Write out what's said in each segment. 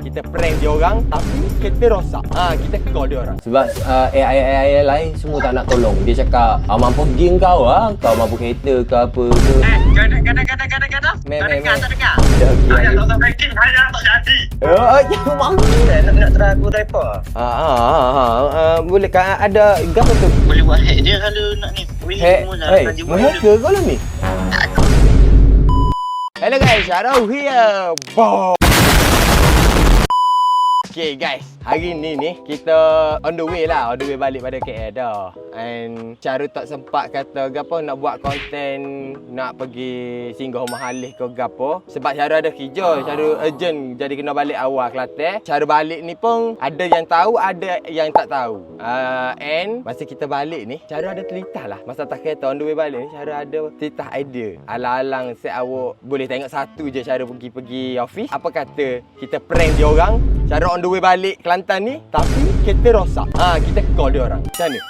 Kita prank dia orang tapi kereta rosak. Kita call dia orang. Sebab AI lain semua tak nak tolong. Dia cakap, mampu pergi kau kau mampu kereta ke apa ke. Kadang-kadang. Tak dengar. Ayah tak pranking, ayah tak jadi. Jangan mahu. Nak try aku type Boleh kan ada gapa tu? boleh buat hack dia kalau nak ni. Hacker kau lah ni. Hello guys, Syarul here. Boom. Okay guys, hari ni kita on the way balik pada KL dah. And Syarul tak sempat kata gapo nak buat konten nak pergi singgah rumah Halih ke gapo. Sebab Syarul ada kerja, Syarul urgent jadi kena balik awal Kelantan. Syarul balik ni pun ada yang tahu, ada yang tak tahu. And masa kita balik ni, Syarul ada telitah lah. Masa atas kereta on the way balik ni, Syarul ada telitah idea. Alang-alang set awak boleh tengok satu je Syarul pergi office. Apa kata kita prank dia orang. Syarul on the way balik Kelantan ni tapi kereta rosak. Kita call dia orang. Macam mana?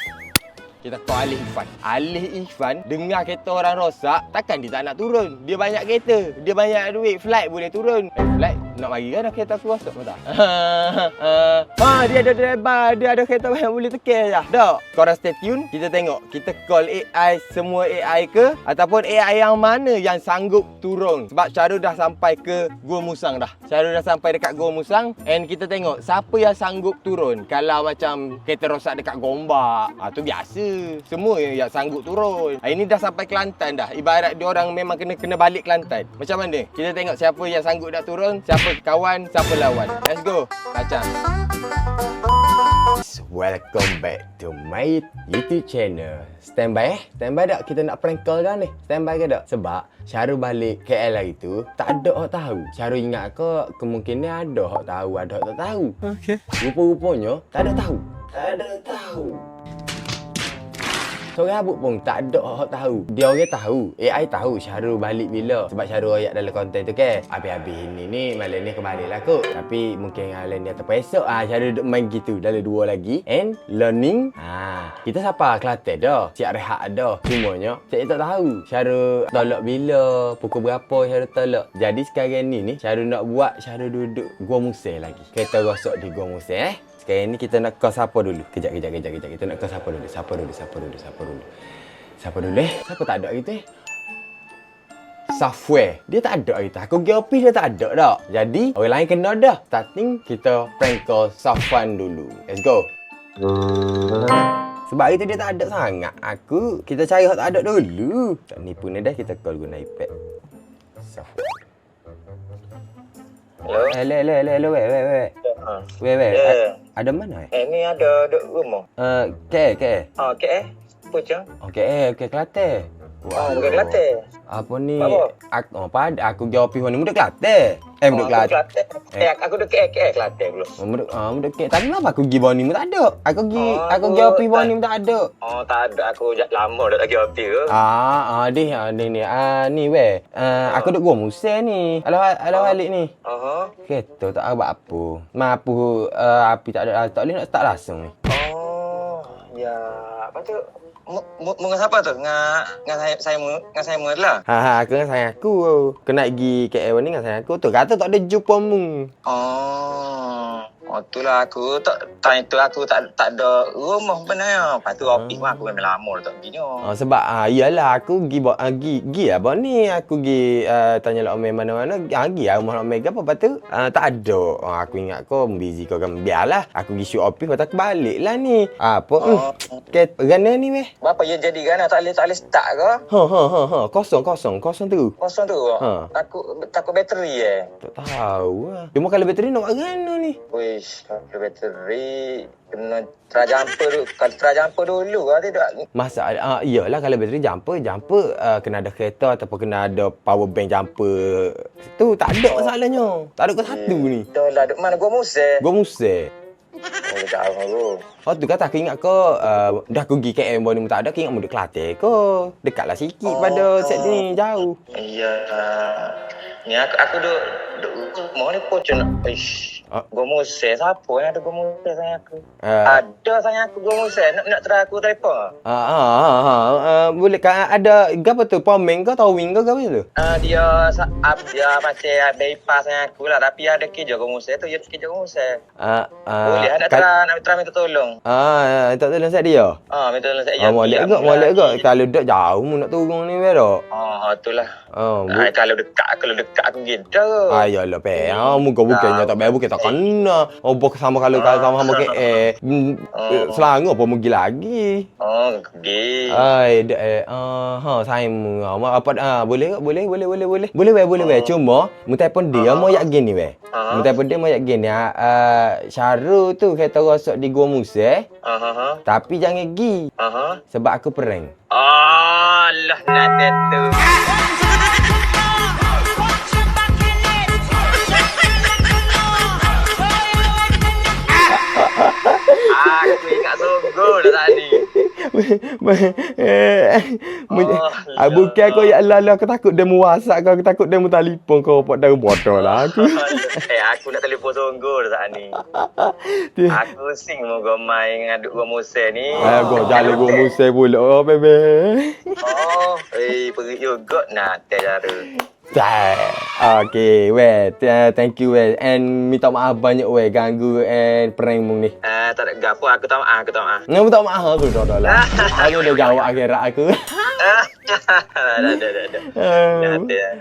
Kita call Alif Irfan. Alif Irfan dengar kereta orang rosak, takkan dia tak nak turun. Dia banyak kereta, dia banyak duit, flight boleh turun. Flight nak mari kan kereta aku rosak tak? Dia ada driver, dia ada kereta yang boleh tekan je. Dak. Korang stay tune, kita tengok. Kita call AI, semua AI ke ataupun AI yang mana yang sanggup turun. Sebab Syarul dah sampai ke Gua Musang dah. Syarul dah sampai dekat Gua Musang and kita tengok siapa yang sanggup turun. Kalau macam kereta rosak dekat Gombak, tu biasa. Semua yang sanggup turun. Ini dah sampai Kelantan dah. Ibarat dia orang memang kena balik Kelantan. Macam mana? Kita tengok siapa yang sanggup nak turun, siapa kawan, siapa lawan. Let's go. Kacang. Welcome back to my YouTube channel. Standby Standby tak? Kita nak prank call dah ni. Standby ke tak? Sebab Syarul balik KL hari tu, tak ada orang tahu. Syarul ingat ke kemungkinan ada orang tahu, ada orang tak tahu. Okay. Rupa-rupanya tak ada tahu. Tak ada tahu. Seorang abuk pun tak ada orang tahu. Dia orang tahu, AI tahu Syarul balik bila. Sebab Syarul ayat dalam konten tu ke. Habis-habis ni malam ni kembali lah kot. Tapi mungkin malam ni ataupun esok Syarul duduk main gitu. Dalam dua lagi. And learning. Kita siapa Kelantan dah. Siap rehat dah. Semuanya saya tak tahu Syarul tolak bila, pukul berapa Syarul tolak. Jadi sekarang ni Syarul nak buat Syarul duduk Gua Musang lagi. Kereta rosak di Gua Musang Sekarang ni kita nak call siapa dulu? Kejap. Kita nak call siapa dulu? Siapa dulu? Siapa tak ada gitu Software. Dia tak ada gitu. Aku pergi office dia tak ada dah. Jadi, orang lain kena dah. Starting, kita prank call Safwan dulu. Let's go. Sebab itu dia tak ada sangat. Kita cari orang tak ada dulu. Tak nipu ni dah. Kita call guna iPad. Safwan. Hello. Wait. Ada mana? Ni ada duduk rumah. KL. Apa je? Okay, Kelantan. Bukan Kelantan. Apa ni? Apa? Aku jawab pihak ni muda Kelantan. Muda Kelantan. Aku duduk KL Kelantan dulu. Muda Kelantan. Tadi kenapa aku pergi bawah ni tak ada? Aku jawab pihak bawah ni tak ada. Tak ada. Aku lama dah lagi hobi ke. Ni weh. Aku duduk Gua Musang ni. Alah balik ni. Kereta tak buat apa. Mampu api tak ada. Tak boleh nak start langsung ni. Ya. Apa tu? Dengan siapa tu? Dengan saya lah. Aku dengan sayang aku. Kena pergi KL ni dengan sayang aku tu. Kata tak ada jumpa mu. Itulah aku time tu aku tak ada rumah sebenarnya. Lepas tu office pun aku memang lama dah tak pergi ni. Sebab iyalah aku pergi apa ni. Aku pergi tanya lah Omeg mana-mana. Pergi lah rumah Omeg apa. Lepas tu tak ada. Aku ingat kau busy kau kan. Biarlah. Aku pergi shoot office. Lepas tu aku balik lah ni. Apa? Gana ni weh. Berapa je jadi gana? Tak boleh start ke? Kosong tu. Kosong tu? Takut bateri Tak tahu lah. Cuma kalau bateri nak buat gana ni. Wish, kalau bateri kena try jumper dulu. Kalau try jumper dulu lah tidak. Masalah iyalah kalau bateri jumper kena ada kereta ataupun kena ada power bank jumper. Tu tak ada masalahnya. Tak ada ke satu ni. Dah lah, duk mana Gua Musang? Gua Musang. Jauh aku. Tu kata aku ingat kau dah aku pergi KM bawah ni tak ada. Aku ingat muda Kelantan kau. Dekatlah sikit pada set ni jauh. Iya. Ni aku duduk rumah ni pun cuma. Gomuse, siapa yang ada gomuse sayang aku? Ah, Ada sayang aku gomuse. Nak try aku telefon? boleh kan ada apa tu? Pomeng ke towing ke apa tu? Dia macam bypass sayang aku lah. Tapi ada kerja gomuse tu. Dia kerja gomuse. Boleh nak try minta tolong. Tak tolong saya dia. Minta tolong saya. Molek ke? Kalau dak jauh mu nak turun ni dak. Itulah. Oh, Kalau dekat aku gitu. Ayolah pe. Muka bukannya tak bayar bukan tak kena. Bok sama kalau sama ke Selangor apa pergi lagi. Pergi. Ai dak saya mu apa boleh. Cuma mu telefon dia mau yak gini we. Mu telefon dia mau yak gini. Syaru tu kereta rosak di Gua Museh. Tapi jangan pergi. Sebab aku prank. Allah nak tu. Aku ingat sungguh dah tadi. Bukan kau ya Allah aku takut dia mu WhatsApp kau, aku takut dia mu telefon kau pot dah bodoh lah aku. Aku nak telefon sungguh dah saat ni. Aku sing moga main ngaduk Gua Museh ni. Gua jalan Gua Museh pula bebe. Pergi juga nak cara. Okay, thank you and minta maaf banyak ganggu and prank mung ni. Tak ada gapo, aku tak maaf. Ngam tak maaf aku dah lah. Aku dah jawab akhirat aku. Dah.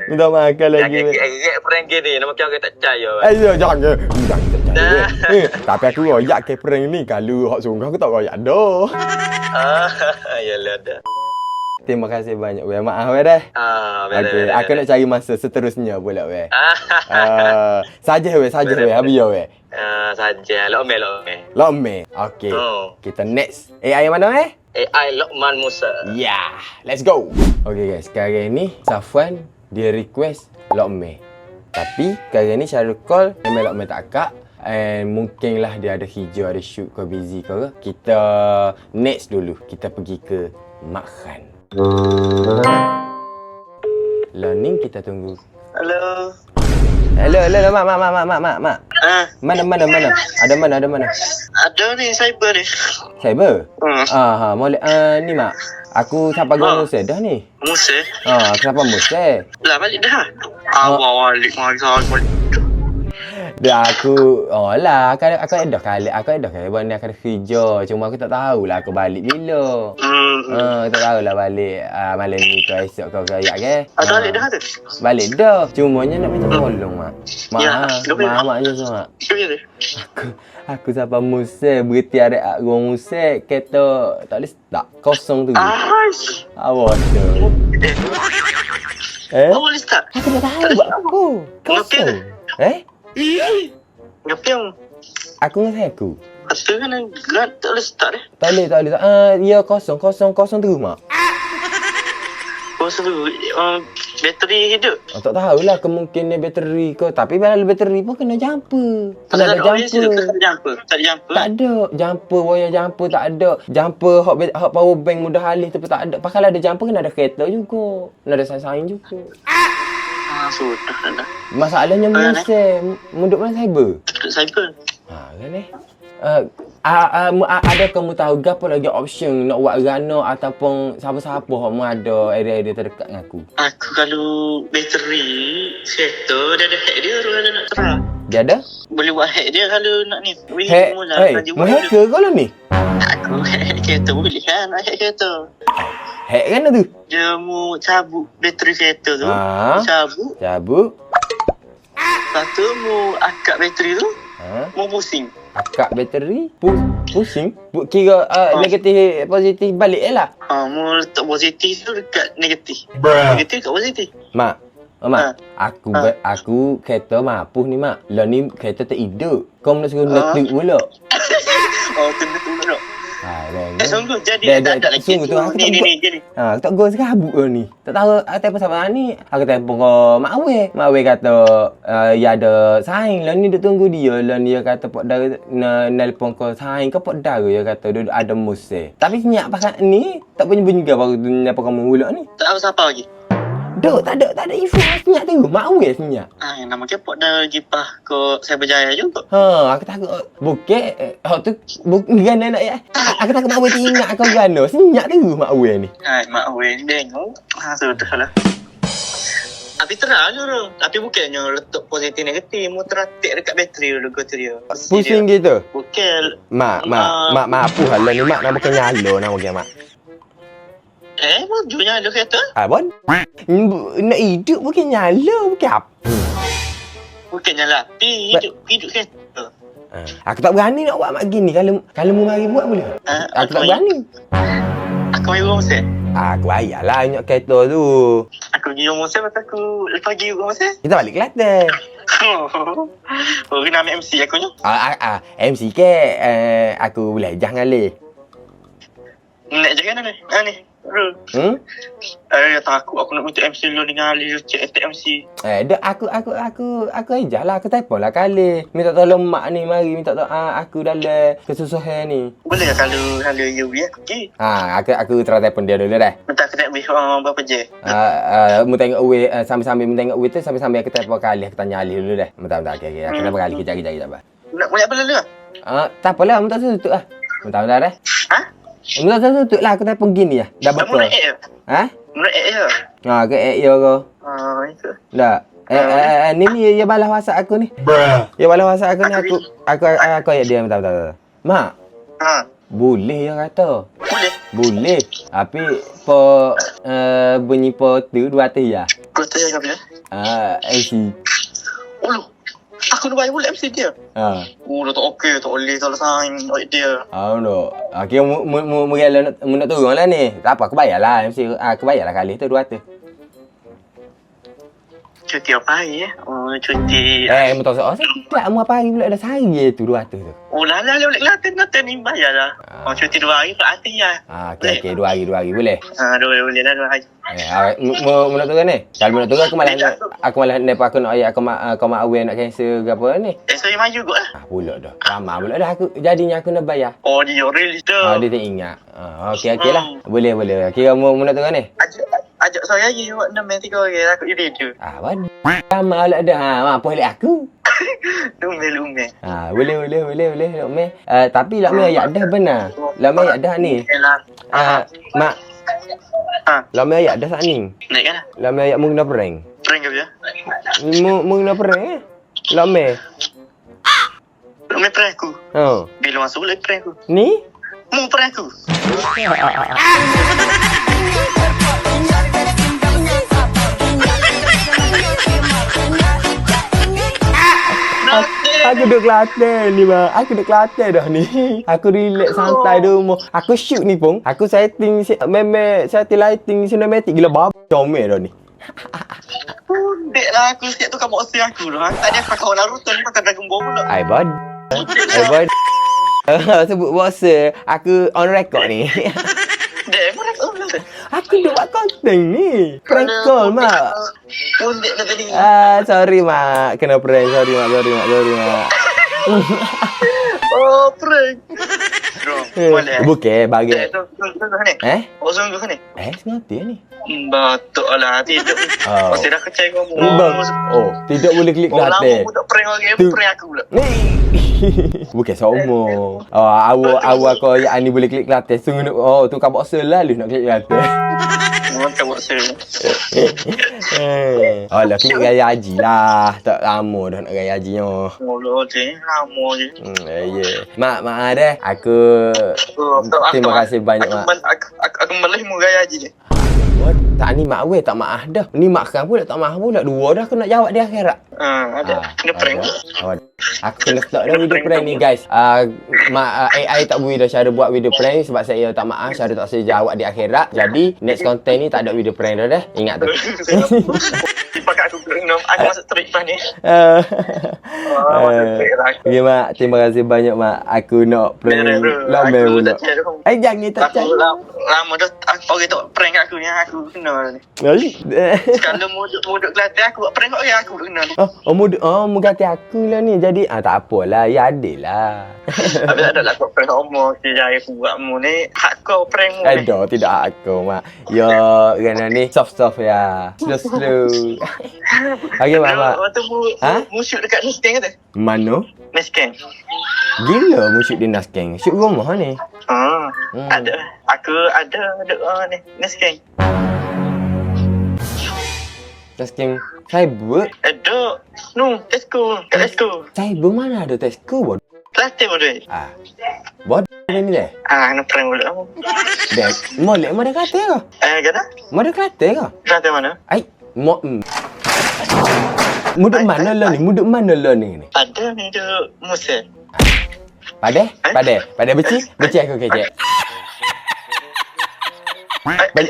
Minta maaf lagi. Prank gini, nama kau tak percaya. Jangan tapi aku royak ke prank ni. Kalau hak sungguh aku tak royak dah. Yalah dah. Terima kasih banyak maaf dah. Okey, aku nak cari masa seterusnya pula saja habis saja Lokme. Okey. Kita next. AI mana AI Lokman Musa. Yeah, let's go. Okey guys, sekarang ni Safwan dia request Lokme. Tapi sekarang ni Syarul call memang Lokme tak akak. And mungkinlah dia ada hijau, ada shoot kau busy kau. Kita next dulu. Kita pergi ke Mak Khan. Learning kita tunggu. Hello, mak. Mana? Ada mana? Ada ni cyber ni. Cyber? Boleh ni mak. Aku siapa Gua Museh dah ni. Museh? Aku siapa Museh. Lah balik dah. Balik mari. Dah aku lah aku ada kali benda akan kerja, cuma aku tak tahulah aku balik bila. Tak tahulah balik malam ni ke esok kau kayak ke. Balik dah tu. Balik dah. Cumanya nak minta tolong mak. Mak je mak. Aku siapa Museh berhenti ada Gua Museh kereta tak boleh start kosong tu. Awas tu. Kau boleh start? Aku tak tahu buat aku. Kosong. Ngapain? Aku dengan aku. Asal kan tak boleh start eh? Tak boleh. Ya kosong terus mak. Kosong tu bateri hidup. Tak tahulah kemungkinan bateri kau. Tapi kalau bateri pun kena jumper. Kena ada jumper. Tak ada jumper. Tak ada. Jumper, wire jumper tak ada. Jumper hot power bank mudah halih tu pun tak ada. Kalau ada jumper kena ada kereta juga. Kena ada saing juga. Sudah dah. Masalahnya Museh mana cyber? Cyber. Kan ada kamu tahu gapo lagi option nak buat rana ataupun siapa-siapa hok mu ada area-area terdekat dengan aku. Aku kalau bateri kereta dia ada hack dia kalau nak terang. Dia ada? Boleh buat hack dia kalau nak ni. Mu hacker kalau ni? Aku hack kereta boleh kan? Hack kereta. Hack kan tu? Dia mu cabut bateri kereta tu. Cabut. Lepas tu mu akak bateri tu. Mu pusing. Akak bateri? Pusing? Kira negatif positif balik lah. Mu letak positif tu dekat negatif. Negatif kat positif. Mak. Aku kereta mampu ni mak. Lah ni kereta tak hidup. Kau nak suruh letak pula. Kena tu pula. Sungguh jadi tak lagi sungguh tu ni jadi. Aku tak gol sekabut ni. Tak tahu telefon sama ni. Aku telefon ke Mak Wei kata ya ada saing lah ni dia tunggu dia. Lah dia kata pok dah nelpon ke saing ke pok dah dia kata dia ada Museh. Tapi senyap pakai ni tak bunyi-bunyi ke baru nelpon kamu pula ni. Tak tahu siapa lagi. Dok, tak ada info senyap tu. Mak Awil senyap. Nama kepot dah jipah ke saya berjaya juga. Aku takut bukit. Tu gana nak ya. Aku takut Mak Awil ingat kau gana. Senyap tu Mak Awil ni. Mak Awil tengok. Sudah lah. Tapi terang je tu. Tapi bukannya letak positif negatif. Mu teratik dekat bateri dulu tu dia. Pusing gitu. Bukan. Mak apa hal ni mak nak bukan nyala nak bagi mak. Majunya ada kereta? Bon. Nak hidup bukan nyala, bukan apa. Bukan nyala api, hidup kereta. Aku tak berani nak buat mak gini. Kalau mu mari buat boleh? Aku tak berani. Aku mari rumah saya. Aku bayarlah ingat kereta tu. Aku pergi rumah saya lepas aku lepas pergi rumah saya. Kita balik Kelantan. Kena ambil MC aku ni. MC ke aku boleh jangan le. Nak jangan ni. Takut aku nak minta MC dulu dengan Ali cek MC. Aku ajalah aku telefon lah kali. Minta tolong mak ni mari minta tolong aku dalam kesusahan ni. Boleh kalau you ya pergi. Aku try telefon dia dulu dah. Minta aku nak beli berapa je. Mu tengok away sambil-sambil mu tengok away tu sambil-sambil aku telefon kali aku tanya Ali dulu dah. Bentar okey. Aku telefon kali kejap apa. Nak banyak benda dulu. Tak apalah mu tak tutup lah. Bentar dah. Mu tak tutup lah aku telefon gini lah. Dah betul. Menurut je. Ke ya ke? Itu. Tak. Ni dia balas WhatsApp aku ni. Dia balas WhatsApp aku ni aku ayat dia bentar. Mak. Boleh ya kata. Boleh. Tapi bunyi tu 200 ya. 200 ya. MC. Aku nak bayar pula MC dia. Dah tak okey, tak boleh salah sign dia. No. Okey, mu nak turun lah ni. Tak apa, aku bayarlah MC. Aku bayarlah kali tu 200. Cuti apa hari ya? Cuti. Mu tahu soal tak mu apa hari pula dah sehari tu 200 tu. Lah boleh Kelantan ni bayar lah. Cuti 2 hari tak hati lah. Okey, 2 hari boleh. Boleh lah 2 hari. Mu nak turun ni? Kalau mu nak turun aku malah depa aku nak ayat aku mak awal nak cancel ke apa ni. Saya maju juga lah. Pula dah. Lama pula dah aku jadinya aku nak bayar. Dia release dah. Dia tak ingat. Okey lah. Boleh. Kira mu nak turun ni? Ajak saya lagi buat 6 3 orang aku ide tu. Lama lah dah. Apa halik aku? Lumeh. Boleh. Tapi Lakme ayat dah benar. Lakme ayat dah ni. Mak. Lakme ayat dah saat ni. Naik kan? Lakme ayat mu kena prank. Prank ke dia? Mu kena prank Lakme. Lakme prank aku. Bila masuk boleh prank aku. Ni? Mu prank aku. Aku duduk Kelantan ni bang. Aku duduk Kelantan dah ni. Aku relax santai di rumah. Aku shoot ni pun. Aku setting setting lighting cinematic gila bab comel dah ni. Dek lah aku siap tu kat box aku dah. Tadi aku pakai Naruto ni pakai Dragon Ball pula. Ai bod. Sebut box aku on record ni. Dek pun record lah. Aku duk buat konten ni. Prank call mak. Dek dah tadi. Sorry mak. Kena prank. Sorry mak. Prank. Boleh. Bukan bagi. Sungguh ni. Sungguh ni. Sengaja ni. Betul lah tidur. Masih dah kecil kau. Tidak boleh klik Kelantan. Kelantan. Aku tak prank orang, prank aku pula. Bukan sombong. Awak kau yang ni boleh klik Kelantan. Sungguh tu kau boxer lalu nak klik Kelantan. Mantap boxer. Alah klik gaya haji lah. Tak lama dah nak gaya hajinya. Lama je. Mak dah. Aku terima kasih banyak mak. Aku malah mau gaya haji ni. Tak ni mak weh tak maaf dah. Ni mak kan pula tak maaf pula. Dua dah aku nak jawab dia akhirat. Ada. Kena prank. Aku kena start dah video prank ni guys. AI tak boleh dah cara buat video prank sebab saya tak maaf, cara tak saya jawab di akhirat. Jadi next content ni tak ada video prank dah. Ingat tu. Pakai aku masuk trip pas ni. Okay mak, terima kasih banyak mak. Aku nak prank Lakme pula. jangan tak Aku percaya. lama dah orang tak prank kat aku ni. Aku kena ni. Kalau muduk Kelantan aku buat prank kat orang aku kena ni. Mu kata aku lah ni. Jadi tak apalah. Ya adalah. Habis tak ada lah buat prank omong. Saya aku buat mu ni. Hak kau prank mu ni. Aduh, tidak aku mak. Yo, kena ni soft ya. Slow. Okey mak. Waktu mu shoot dekat Nesken ke tu? Mana? Nesken. Gila mu shoot di Naskeng. Shoot rumah ni. Ada. Aku ada ni. Nesken. Naskeng cyber. Ada. No, Tesco. Kat Tesco. Cyber mana ada Tesco bodoh. Kelantan mu tu. Bodoh ni dah. Nak prank mulut kamu. Dek, molek mana kata ke? Kata? Mana kata ke? Kelantan mana? Ai, Muduk mana lah ni? Muduk mana lah ni? Ada ni duk Musa. Padai beci aku kecek.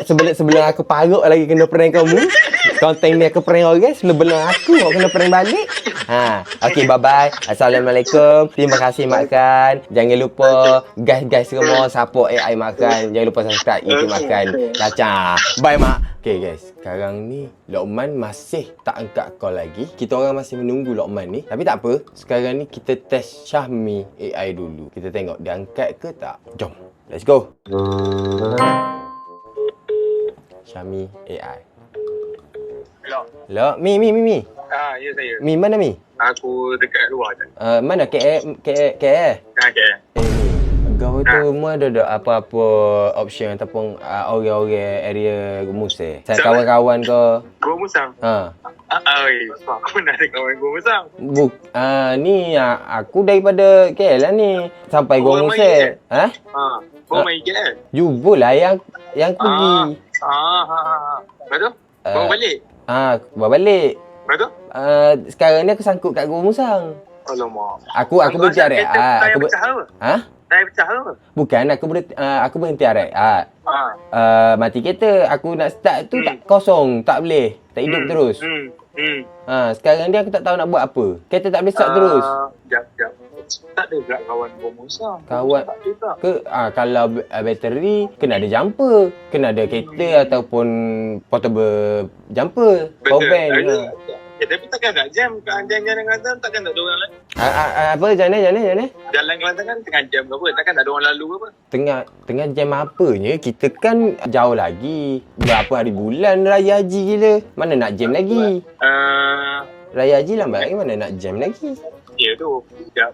Sebelum aku parut lagi kena prank kamu. Konten ni aku prank orang sebelum aku kena prank balik. Okey, bye-bye. Assalamualaikum. Terima kasih makan. Jangan lupa guys semua support AI makan. Jangan lupa subscribe YouTube makan. Kacang. Bye mak. Okey guys, sekarang ni Luqman masih tak angkat call lagi. Kita orang masih menunggu Luqman ni. Tapi tak apa. Sekarang ni kita test Syahmi AI dulu. Kita tengok dia angkat ke tak. Jom. Let's go. Syahmi AI. Hello. Mi. Ya saya. Mi, mana Mi? Aku dekat luar je. Mana? KL? Okay. Kau tu ada apa-apa option ataupun orang-orang area Musang? Saya kawan-kawan ke? Gua Musang. Aku nak ada kawan gua Musang. Ni aku daripada KL lah ni. Sampai Gua Musang. Gua main KL. Jumpa lah yang pergi. Betul? Bawa balik? Bawa balik. Betul? Sekarang ni aku sangkut kat Gua Musang. Alamak. Aku berhenti arek. Tayar pecah apa? Tayar pecah apa? Bukan, aku berhenti arek. Mati kereta. Aku nak start tu tak kosong, tak boleh. Tak hidup terus. Sekarang ni aku tak tahu nak buat apa. Kereta tak boleh start terus. Jap. Tak ada pula kawan gua Musang. Kawan Tak ada tak? ke kalau bateri kena ada jumper, kena ada kereta ataupun portable jumper, power bank. Tapi takkan tak jam. Jalan Kelantan takkan tak ada orang lain. Apa jana? Jalan Kelantan kan tengah jam ke apa? Takkan tak ada orang lalu ke apa? Tengah jam apanya? Kita kan jauh lagi. Berapa hari bulan raya haji gila. Mana nak jam lagi? Raya haji lambat lagi, mana nak jam lagi? Ya tu. Sekejap.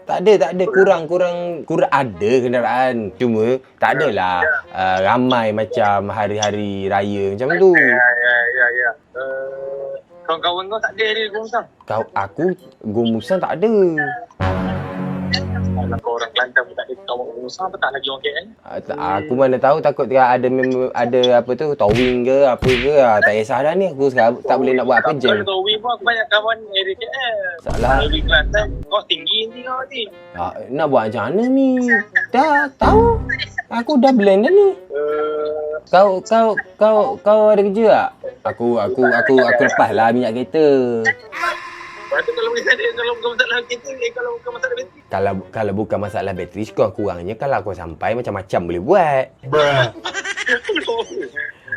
Tak ada. Kurang ada kenderaan. Cuma tak adalah ramai macam hari-hari raya macam tu. Ya. Kawan-kawan kau tak ada di Gua Musang? Aku Gua Musang tak ada. Kalau kau orang Kelantan pun tak ada kawan Gua Musang, apa tak lagi orang KL? Aku mana tahu, takut ada apa tu towing ke apa ke. Tak kisah dah ni. Aku sekarang tak boleh nak buat apa je. Kalau Tawi pun aku banyak kawan area KL. Salah. Area Kelantan kau tinggi kau ni. Nak buat macam mana ni? Dah tahu. Aku dah blend dah ni. Kau ada kerja tak? Aku lepas lah minyak kereta. Lepas tu kalau bukan masalah kereta, kalau bukan masalah bateri. Kalau bukan masalah bateri, sekurang-kurangnya kalau aku sampai macam-macam boleh buat.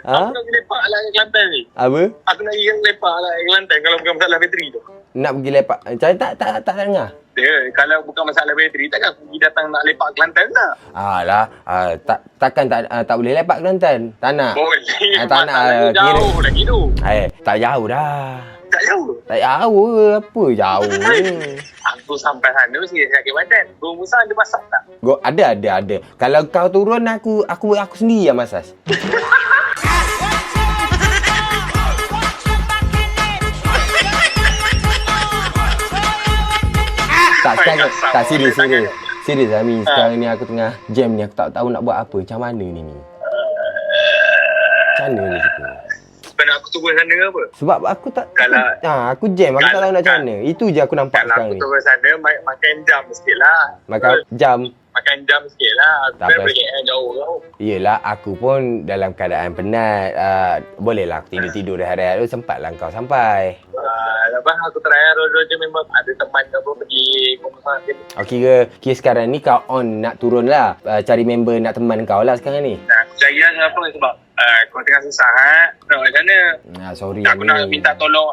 Aku nak pergi lepak lah kat Kelantan ni. Apa? Aku nak pergi lepak lah kat Kelantan kalau bukan masalah bateri tu. Nak pergi lepak. Macam tak dengar. Ya, kalau bukan masalah bateri, takkan aku pergi datang nak lepak Kelantan tak? Takkan tak boleh lepak Kelantan. Tak nak. Boleh. Tak nak. Jauh lagi tu. Tak jauh dah. Tak jauh. Tak jauh. Apa jauh ni? Aku sampai sana mesti sakit badan. Gua Musang ada masak tak? Ada. Kalau kau turun aku sendiri yang masas. Tak serius Ami. Sekarang ni aku tengah jam ni, aku tak tahu nak buat apa. Macam mana ni? Macam mana ni kita? Kau nak aku turun sana ke apa? Sebab aku tak aku jam, aku tak tahu nak macam mana. Itu je aku nampak kalau sekarang aku ni. turun sana makan jam sikit lah. Makan jam sikit lah. Tak apa. Pergi jauh kau. Yelah, aku pun dalam keadaan penat. Bolehlah aku tidur-tidur dah hari-hari. Sempatlah kau sampai. Lepas aku try road je memang ada teman ke apa pergi kau pasal dia. Oh, kira sekarang ni kau on nak turun lah. Cari member nak teman kau lah sekarang ni. Nah, aku cari lah siapa sebab kau tengah susah nak macam mana. Sorry Aku nak Ami. minta tolong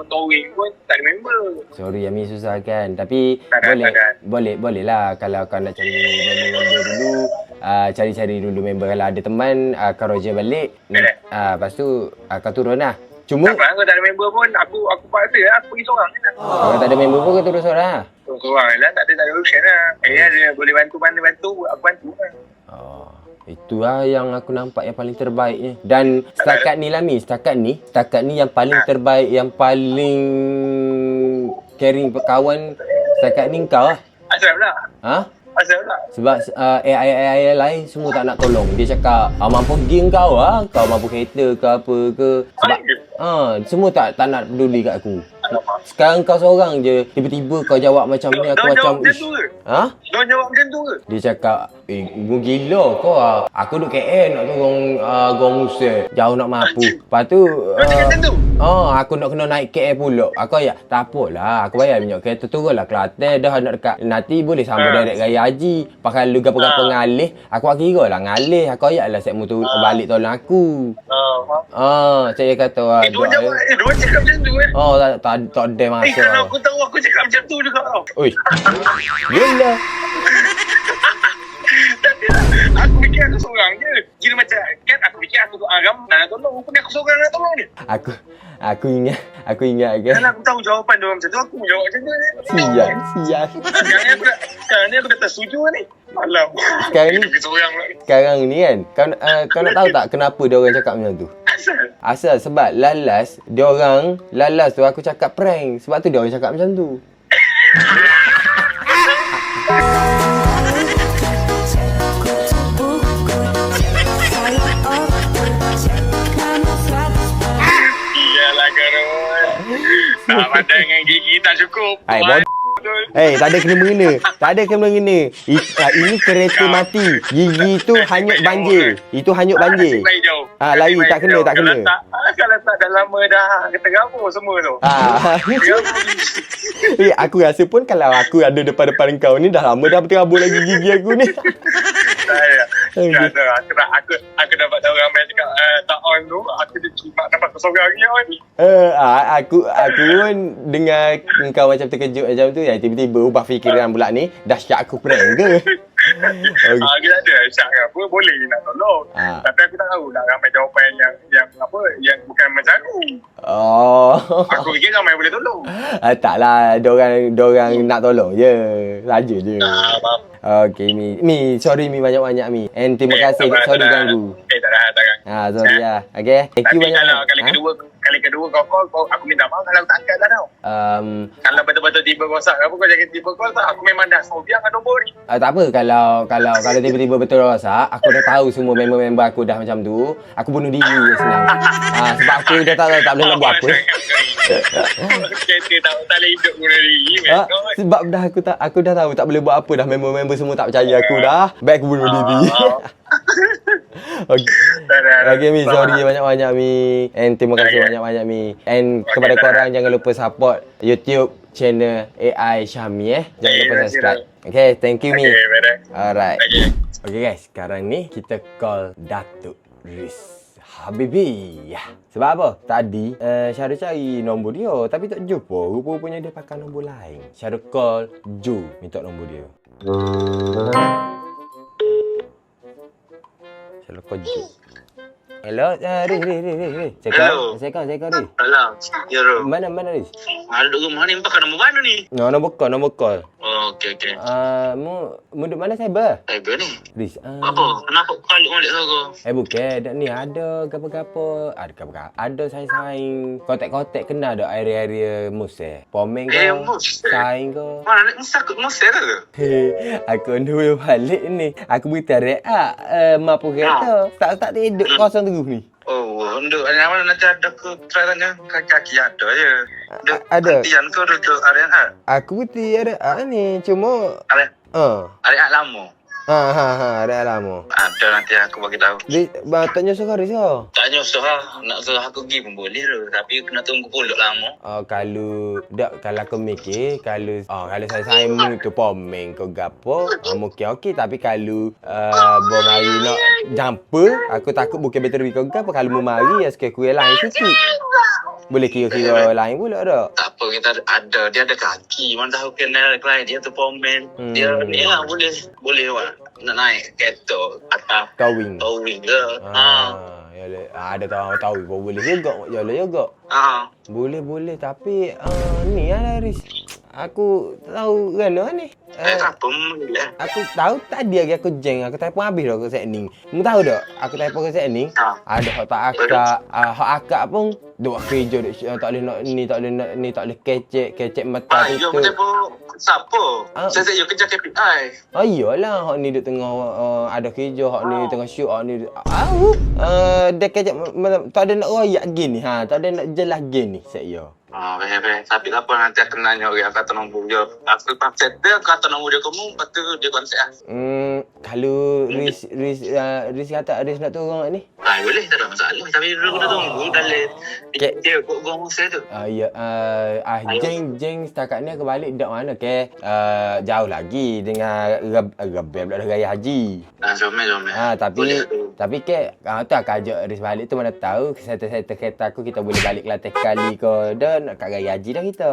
towing pun tak ada member. Sorry Ami, susah kan. Tapi Takkan. boleh lah kalau kau nak cari member dulu. Cari-cari dulu member. Kalau ada teman, kau roger balik. Lepas tu kau turun lah. Cuma Tak apa, kau tak ada member pun aku paksa lah, aku pergi seorang je lah. kalau tak ada member pun kau turun seorang lah. Seorang je lah, tak ada option lah. Dia boleh bantu mana bantu, aku bantu lah. Itu lah yang aku nampak yang paling terbaiknya. Dan setakat ni lah Mi, setakat ni yang paling terbaik, yang paling caring kawan setakat ni kau lah. Asal pula? Asal pula? Sebab AI lain semua tak nak tolong. Dia cakap, mampu pergi kau lah. Kau mampu kereta ke apa ke. Sebab semua tak nak peduli kat aku. Sekarang kau seorang je. Tiba-tiba kau jawab macam ni. Aku macam, jawab macam tu ke? Diorang jawab macam tu ke? Dia cakap, gua gila kau lah. Aku duduk KL nak turun Gong Musa. Jauh nak mampu. Lepas tu, Diorang cakap macam tu? aku nak kena naik KL pula. Aku ayat, tak apalah. Aku bayar minyak kereta turun lah Kelantan. Dah nak dekat. Nanti boleh sambung direct raya haji. Pakai lu gapa-gapa ngalih. Aku kira lah ngalih. Aku ayat lah set motor balik tolong aku. Saya kata Diorang cakap macam tu tak ada masa. Kalau aku tahu aku cakap macam tu juga tau. Oi. Gila. Tapi lah, aku fikir aku seorang je. Kira macam, kan aku fikir aku ramai nak tolong. Rupanya aku seorang nak tolong ni. Aku ingat kan. Kalau aku tahu jawapan diorang macam tu, aku jawab macam tu. Sial. Sekarang ni aku dah tak setuju ni. Malam. Sekarang ni kan. Kau nak tahu tak kenapa dia orang cakap macam tu? Asal sebab lalas tu aku cakap prank. Sebab tu dia orang cakap macam tu. Iyalah Karun. Tak pandai dengan gigi tak cukup. Tak ada kena-mengena. Ini kereta mati. Gigi tu hanyut banjir. Itu hanyut banjir. Lari tak kena. Kalau tak dah lama dah tergabung semua tu. Aku rasa pun kalau aku ada depan-depan kau ni dah lama dah tergabung lagi gigi aku ni. Aku dapat tahu ramai cakap tak on tu. Aku cuma dapat kesorang ni. Aku pun dengar kau macam terkejut macam tu. Tiba-tiba ubah fikiran pula ni. Dahsyat aku prank ke? Kita ada syak ke apa boleh nak tolong. Tapi aku tak tahu nak ramai jawapan yang bukan macam aku. Aku fikir ramai boleh tolong. Taklah, dorang nak tolong je. Saja je. Okay Mi, sorry Mi banyak-banyak Mi. And terima kasih. Sorry ganggu. Takkan. Sorry lah. Okay. Thank you banyak. Tapi kali kedua kau aku minta maaf kalau tak angkat dah tau. Kalau betul-betul tiba rosak apa kau jangan tiba call tak. Aku memang dah sobiang dengan nombor ni. Tak apa kalau tiba-tiba betul rosak, aku dah tahu semua member-member aku dah macam tu. Aku bunuh diri je senang. Sebab aku dah tahu tak boleh nak buat apa. Kereta tak boleh hidup bunuh diri. Sebab aku dah tahu tak boleh buat apa dah. Member-member semua tak percaya aku dah. Baik aku bunuh diri. Okay Mi, sorry banyak-banyak Mi. And terima kasih banyak-banyak Mi. And kepada korang jangan lupa support YouTube channel AI Syami Jangan lupa subscribe. Okay, thank you Mi. Alright. Okay guys, sekarang ni kita call Datuk Riz Habibi. Sebab apa? Tadi Syarul cari nombor dia tapi tak jumpa. Rupa-rupanya dia pakai nombor lain. Syarul call Jo minta nombor dia. Syarul call Jo. Hello, Riz. Assalamualaikum Riz. Alam, ya Ro. Mana Riz? Ada duduk rumah ni, pakai nombor mana ni? Nombor call. Oh, okey. Mu duduk mana cyber? Cyber ni? Riz. Apa? Kenapa kali orang lihat aku? Bukan. Ni ada gapo-gapo. Ada saing-saing. Kontak-kontak kena ada area-area Musa. Pomeng ke? Musa? Saing ke? Mana nak Musa ke? Aku dulu balik ni. Aku beritahu mampu kereta. Tak tidur kosong terus ni. Oh, untuk mana nanti ada ke tanya kaki ada je. Ada. Tian ke duduk area Aku beritahu ada ni. Cuma area lama. Dah lama. Ada nanti aku bagi tahu. Tanya suka Riz ke? Tak nyusah lah. Nak suruh aku pergi pun boleh tu. Tapi kena tunggu pulak lama. Kalau aku mikir kalau saya mu tu pomeng ke gapo, mungkin okey tapi kalau bom hari nak jumper, aku takut bukan bateri ke gapo kalau mu mari ya sikit kuih lain sikit. Boleh kira-kira lain pula tak? Tak apa, kita ada. Dia ada kaki. Mana tahu kenal klien dia tu pomen. Dia ni lah boleh nak naik kereta atas Towing ke. Ada tahu boleh juga jalan juga. Boleh tapi ni lah Riz. Aku tahu kena ni. Apa Aku tahu tadi lagi aku jeng aku type habis dah ke setning. Mu tahu tak? Aku type ke setning. Ada hak tak akak pun duk kerja duk tak boleh nak ni tak boleh kecek mata tu. Siapa? Saya kerja KPI. Iyalah hak ni duk tengah ada kerja, hak ni tengah shoot, hak ni dia kecek tak ada nak royak gini tak ada nak jelas gini saya. Tapi apa nanti aku nanya orang kata nombor dia. Aku paksa dia kata nombor dia kamu, lepas tu dia konsep kalau Riz kata Riz nak turun ni. Boleh, tak ada masalah. Tapi dulu kita tunggu dalam dia kok gong saya tu. Jeng setakat ni aku balik dak mana ke? Jauh lagi dengan rebel dah raya haji. Jom. Tapi ke tu aku ajak Riz balik tu mana tahu settle kereta aku kita boleh balik Kelantan sekali ke. Dah nak kat raya haji dah kita.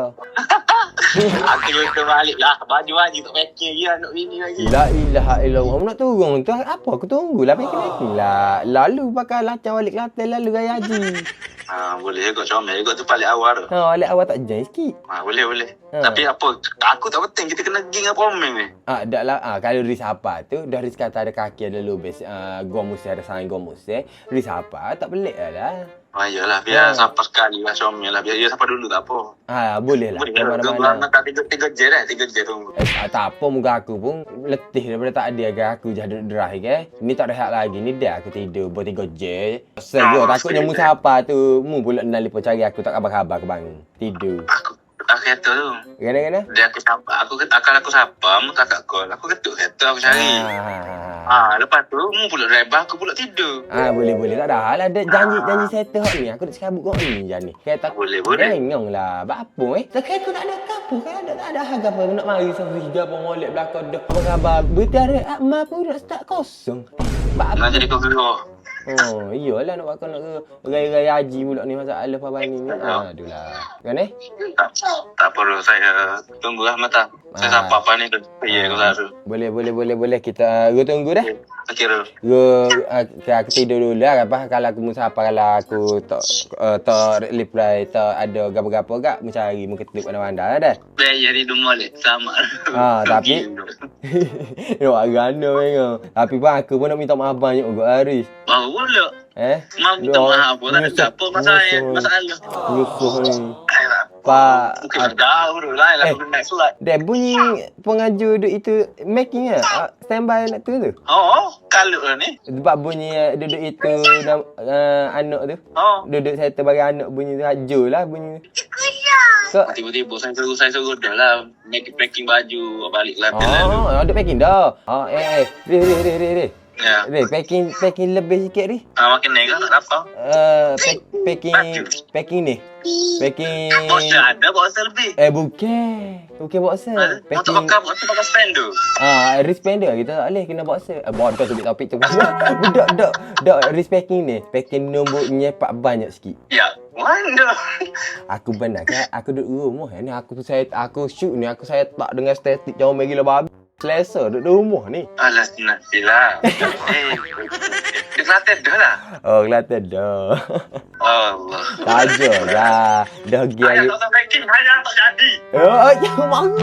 Aku kita balik lah. Baju haji tak packing dia nak bini lagi. La ilaha illallah. Nak turun tu apa? Aku tunggulah packing lah. Lalu pakai lacang balik Kelantan lalu raya haji. Boleh juga comel juga tu balik awal tu. Balik awal tak jai sikit. Boleh. Tapi apa? Aku tak penting kita kena geng apa omeng ni. Dak lah. Kalau Riz apa tu, dah Riz kata ada kaki ada lubis. Gua mesti ada saing gua mesti. Riz apa tak pelik lah. Iyalah, biar siapa sekali lah comel lah. Biar dia siapa dulu tak apa. Boleh lah. Mana tak 3 je dah, 3 je tu. Tak apa muka aku pun letih daripada tak ada agak aku jadi derah ke. Ni tak rehat lagi. Ni dah aku tidur buat 3 je. Serio takutnya mu siapa tu. Mu pula nak lipat cari aku tak khabar-khabar ke bang. Tidur. Aku kereta tu. Gana? Dia aku sapa. Aku sapa, mu tak call. Aku ketuk kereta aku cari. Lepas tu mu pula driver, aku pula tidur. Boleh. Tak ada hal ada janji settle hot ni. Aku nak sekabut kau ni janji. Kereta boleh. Tengok lah. Apa kereta tak ada kapu kan tak ada harga apa nak mari sampai gapo molek belakang dah. Apa khabar? Bertiada mak pun nak start kosong. Nak jadi kau dulu. Iyalah nak buat nak raya haji pula ni masalah apa bani ni. Aduhlah. Kan Tak perlu saya tunggulah mata. Saya sapa apa ni tu. Ya aku rasa. Boleh kita tunggu dah. Kira. Aku tidur dulu lah apa kalau aku musafar kalau aku tak reply tak ada gapo-gapo gak mencari mungkin klip mana-mana dah. Jadi dumole sama. Tapi nak agana memang. Tapi bang aku pun nak minta maaf banyak juga Haris. Mau pula. Minta maaf pun tak ada apa masalah. Rusuh ni. Pak dah lah aku nak surat. Dia bunyi pengaju duduk itu making standby nak tu. Kalau ni. Sebab bunyi duduk itu anak tu. Duduk saya bagi anak bunyi tu hajo lah bunyi. Tiba-tiba saya suruh dah lah packing baju balik Kelantan lalu. Ada packing dah. Re. Ya. Packing lebih sikit ni. Makin naik tak apa. Packing ni. Packing boxer ada boxer lebih. Bukan boxer. Packing pakai spender. Wristband kita tak boleh kena boxer. Bodoh tu topik tu. Budak wrist packing ni. Packing nombor nyepak banyak sikit. Ya. Mana? Aku benar kan aku duduk rumah ni aku shoot ni saya tak dengan statik jauh gila babi. Selesa duduk rumah ni. Alah nantilah. Dia Kelantan dah lah. Kelantan dah. Allah. Tak aja dah. Dah pergi hari. Tak packing hanya tak jadi. Jangan bangun.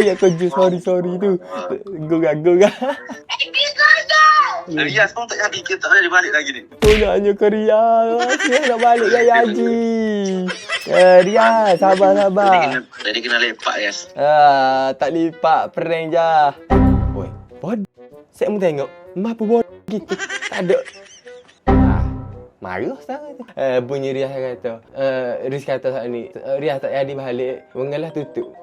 Ya kerja sorry tu. Gurang. Rias pun tak jadi kita tak boleh balik lagi ni. Naknya ke Rias. Saya nak balik raya haji. Rias, sabar. Jadi kena lepak Rias. Tak lipat prank je. Oi, bodoh. Saya mau tengok. Apa bodoh gitu. Tak ada. Marah sekarang tu. Bunyi Rias kata. Rias kata saat ni. Rias tak jadi balik. Mengalah tutup.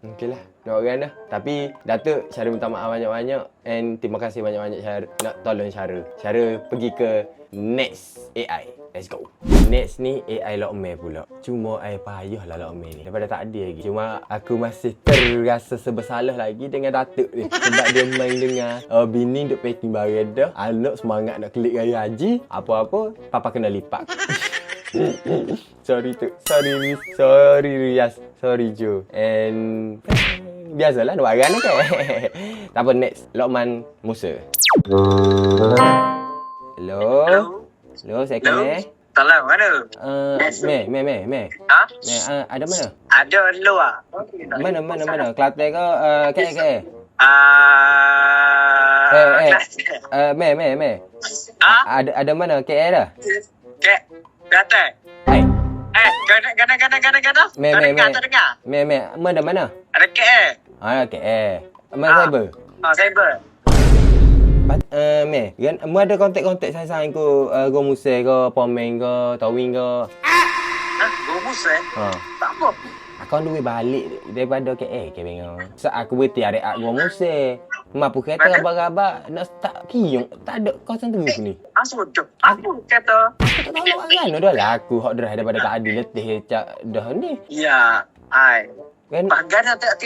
Okeylah. Nak orang dah. Tapi Datuk, Syara minta maaf banyak-banyak. And terima kasih banyak-banyak Syara. Nak tolong Syara. Syara pergi ke Next AI. Let's go. Next ni AI Lokman pula. Cuma I payahlah Lokman ni. Daripada tak ada lagi. Cuma aku masih terasa bersalah lagi dengan Datuk ni. Sebab dia main dengar bini duk packing barang dah. Anak semangat nak klik raya haji. Apa-apa, papa kena lipat. Sorry tu. Sorry Rias. Sorry Jo. And biasalah nak barang ni kan. Tak apa, next. Lokman Musa. Hello. Hello, saya Ken. Salam, mana? Me. Ha? Ada mana? Ada lu ah. Mana? Kelantan ke KL? Me. Ha? Ada mana KL dah? Kek, datang. Hai. Gana. Me. Tak dengar. Mana? Ada kek. KL. Mana cyber? Cyber. Me, mu ada kontak-kontak saya ko Musa ke, Pomen ke, Towing ke? Gomus tak apa. Aku duit balik daripada KL ke bengong. Aku berhenti arek Musa. Mampu kereta rabak-rabak nak start kiung. Tak ada kawasan terus ni. Sudah. Aku kata. Tak tahu kan dah lah aku hok drive daripada tak ada letih cak dah ni. Ya, ai. Kan Pagana tak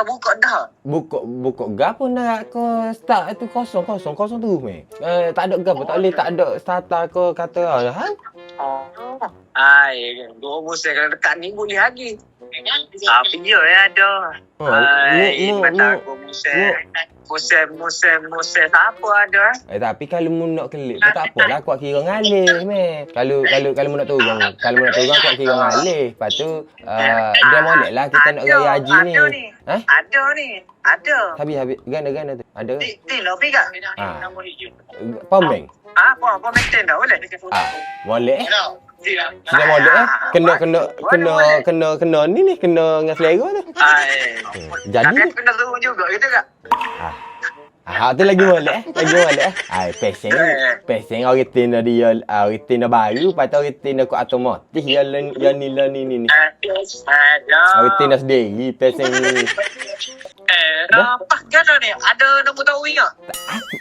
buka dah. buka gapo nak ko start tu kosong terus me. Tak ada gapo, tak ada starter ko kata ha. Ai, gomus kalau dekat ni boleh lagi. Tapi dia ada. Ai, mata gomus. Musim apa ada? Tapi kalau mu nak klik tak apalah kuat kira ngalih me. Kalau mu nak turun, kuat kira ngalih. Lepas tu dia molek lah kita nak raya haji ni. Ada ni. Habis gana tu. Ada ke? Tino piga. Pomeng. Apa maintain dah boleh? Molek. Sudah molek kena ni kena dengan selera tu. Jadi Tapi kena turun juga gitu tak? tu lagi molek. Pesen orang tina dia, orang tina baru, lepas tu orang tina ku otomatis yang ni. Orang tina sendiri pesen ni. Gana ni ada nombor towing tak?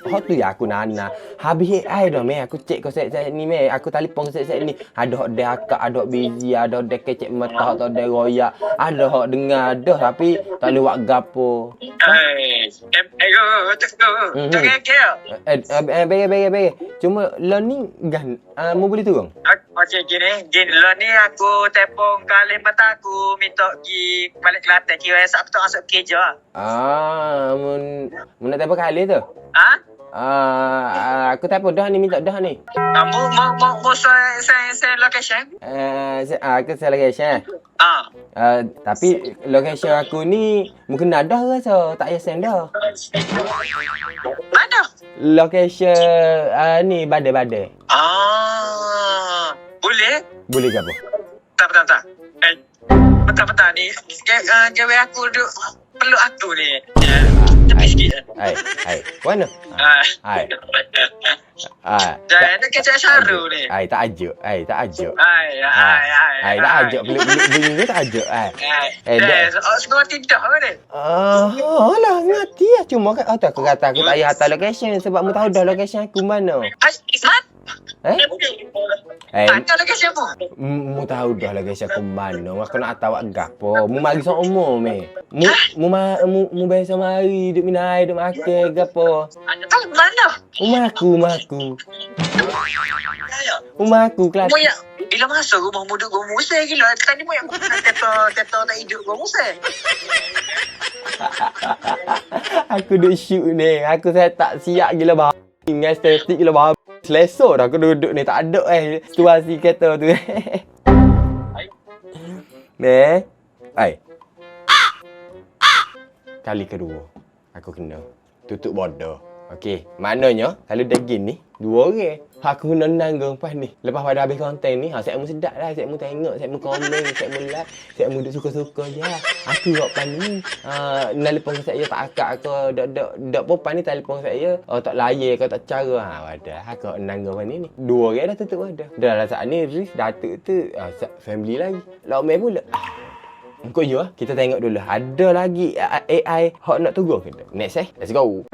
Hot tu ya aku nana. Habis AI dah me, aku cek kau set ni me. Aku telefon set ni. Ada hot dia akak, ada hot busy, ada hot dia kecek mata, ada dia royak, ada hot dengar dah tapi tak boleh buat gapo. Bagi. Cuma learning kan mu boleh turun. Okey gini lo ni aku telefon kali mata aku minta pergi balik Kelantan kira esok aku tak masuk kerja. Mun nak telefon kali tu. Aku telefon dah ni, minta dah ni. Mau saya location? Aku saya location. Tapi location aku ni mungkin dah rasa tak payah send dah. Mana? Location ni badai-badai. Boleh ke apa? Tak. Bentar ni. Jawab aku duk peluk aku ni. Tepi sikit. Hai. Mana? Hai. Dah kecek Syaru ni. Tak ajak. Tak ajak. Tak ajak. Beli ni tak ajak. Sekolah tidak ni. Alah, ngerti lah. Cuma aku kata aku tak payah hantar location sebab mu tahu dah location aku mana. Tanya location apa? Mu tahu dah location aku mana. Aku nak tahu gapo. Mu mari sok umur me. Mu biasa mari duk minai, duk makan gapo. Mana? Rumah aku kelas. Moyak. Bila masa rumah duduk gua musai gila. Tadi moyak kata tak hidup gua musai. Aku duk shoot ni. Aku saya tak siap gila bah. Dengan estetik gila bah. Selesa dah aku duduk ni. Tak ada situasi kereta tu. Kali kedua aku kena tutup border. Okey, maknanya kalau daging ni 2 orang. Aku nenang ke lepas ni. Lepas pada habis konten ni, saya mu sedap lah. Saya mu tengok, saya mu komen, saya mu like, saya mu duk suka-suka je. Aku kat pan ni. Nelpon saya tak akak ke, dak popan ni telefon saya. Tak layar ke tak cara. Wadah, aku nenang ke pan ni. 2 orang dah tutup wadah. Dah lah saat ni Riz datuk tu family lagi. Lama pula. Engkau je kita tengok dulu. Ada lagi AI hok nak tunggu ke? Next let's go.